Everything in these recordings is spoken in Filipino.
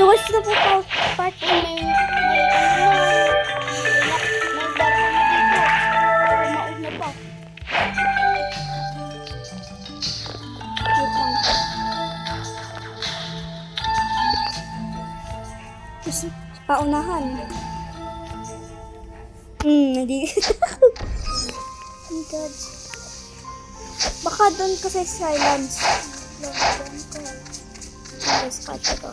So guys, ito po part 1. May barko na dito. Mauna pa. Wait lang. Tapos, paunahan. Hindi. Oh my God. Baka doon ka sa silence. Guys, cut ito.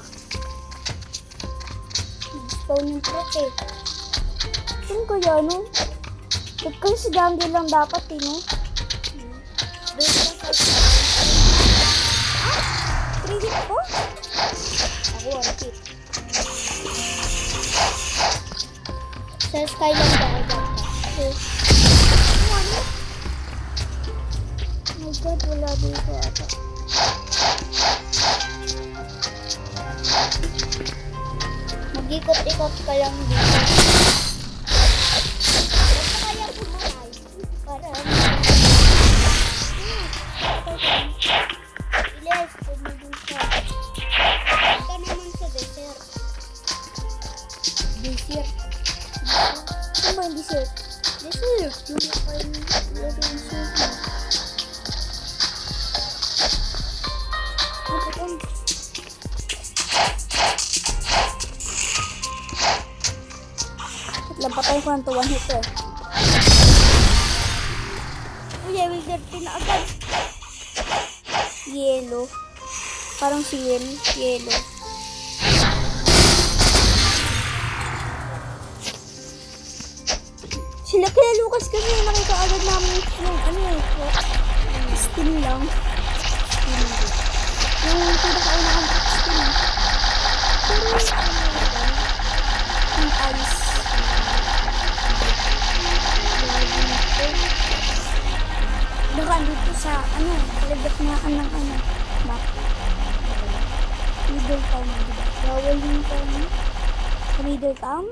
Spawn yung truck eh. Saan kaya, no? Ba't kayo sa jungle lang dapat eh, no? Doon ka sa ah! 3 hit po? Ako 1 hit. Sa skyline ba ako dyan? Okay. Ano? Oh my God, wala dito ata. Mag-ikot-ikot ka lang dito. Basta kaya pumahay. Para iles, pumilin ka. Ito naman sa desert. Desert? Ano ba yung desert? Desert. Yung nakain lagi yung desert. Lampatay ko ng 1 hit eh. Uy, I will get na agad. Yellow. Parang seal. Yellow. Sila kaya Lucas kasi nakita agad namin yung ano eh. Skin lang. Yung pinakaunang skin. Pero yung alis. Baka dito sa ano, kalagap na ng ano, map. Middle town, diba? Bawal yung town. Sa middle town?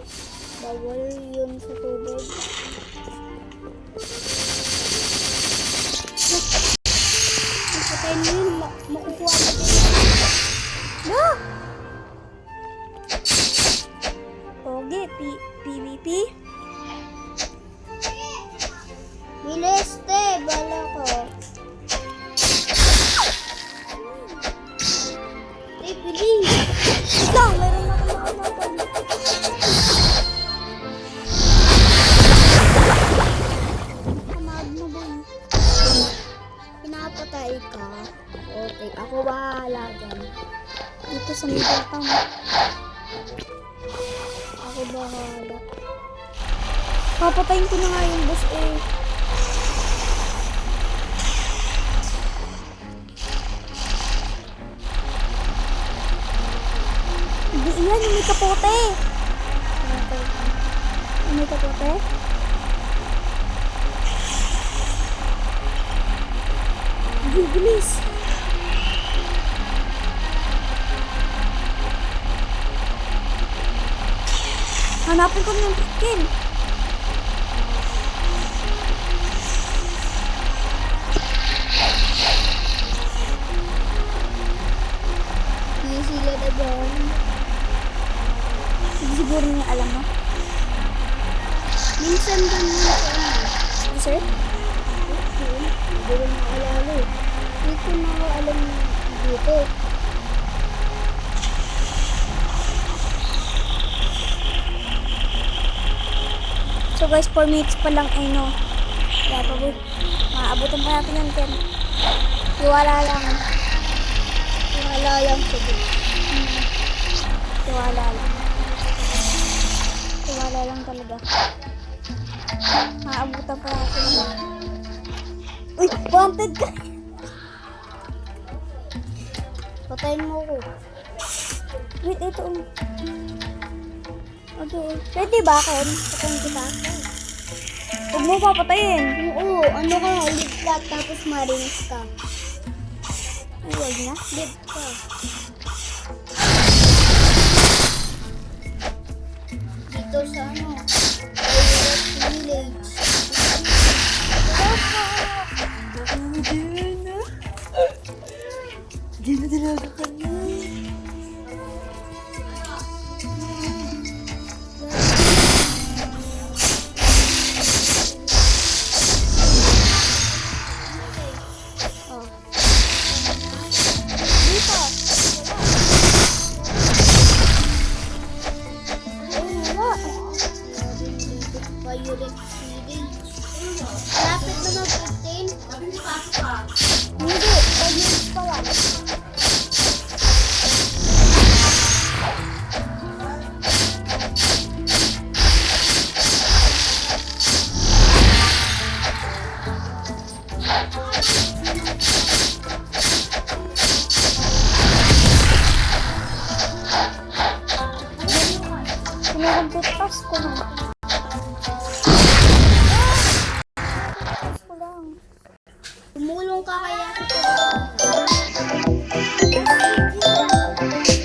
Bawal yun sa tubig. Napatayin mo yun, makukuha na din. No! Pogi, PvP. Bilis, te! Bala ko. Te, bilis! Wait lang, meron na kumakamatay. Kamad mo ba? Pinapatay ka. Okay, ako bahala dyan. Dito sa middle town. Ako bahala. Papatayin ko na nga yung boss eh. Hindi yan, yung may kapote. Yung may kapote? Bilis. Hanapin ko ng skin. Hindi sila na dyan. Hindi siguro niya alam mo. Minsan din mo sa ano. Sir? Hindi ko makaalala eh. Hindi ko makaalam dito. So guys, 4 minutes pa lang ay no. Kaya pa po, maabutan pa natin yung 10. Tiwala lang. Tiwala lang sige. Tiwala lang. Tiwala lang talaga. Maabutan pa natin. Uy, wanted ka! Patayin mo ko. Wait, ito. Okay. Ready ba, Ken? Patayin kita. Huwag mo papatayin. Oo, ano ka, live ka, tapos marines ka. Huwag na? Live ka. Dito sa ano, village. Hindi na talaga kanya. Pasko na.